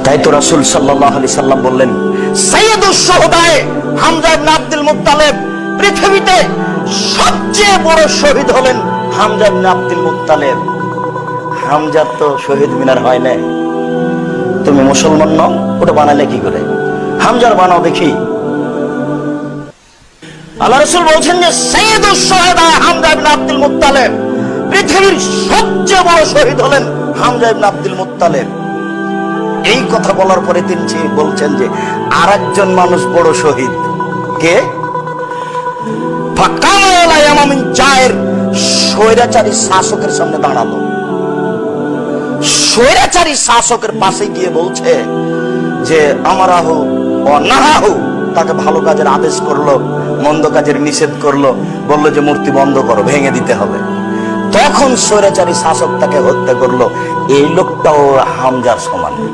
তাই তো রাসূল সাল্লাল্লাহু আলাইহি সাল্লাম বললেন, সাইয়্যিদুশ শুহাদায়ে হামজা ইবনে আব্দুল মুত্তালিব, পৃথিবীতে সবচেয়ে বড় শহীদ হলেন হামজা ইবনে আব্দুল মুত্তালিব। হামজা তো শহীদ মিনার হয় না। তুমি মুসলমান নও, ওটা বানালে কি করে? হামজার বানাও দেখি। আল্লাহ রাসূল বলছেন যে সাইয়্যিদুশ শুহাদায়ে হামজা ইবনে আব্দুল মুত্তালিব, পৃথিবীর সবচেয়ে বড় শহীদ হলেন হামজা ইবনে আব্দুল মুত্তালিব। এই কথা বলার পরে তিনি বলছেন যে আরেকজন মানুষ বড় শহীদ কে? স্বৈরাচারী শাসকের সামনে দাঁড়ালো, স্বৈরাচারী শাসকের পাশে গিয়ে বলছে যে আমারাহু অনাহাহু, তাকে ভালো কাজের আদেশ করলো, মন্দ কাজের নিষেধ করলো, বললো যে মূর্তি বন্ধ করো, ভেঙে দিতে হবে। তখন স্বৈরাচারী শাসক তাকে হত্যা করলো। এই লোকটাও হামজার সমান।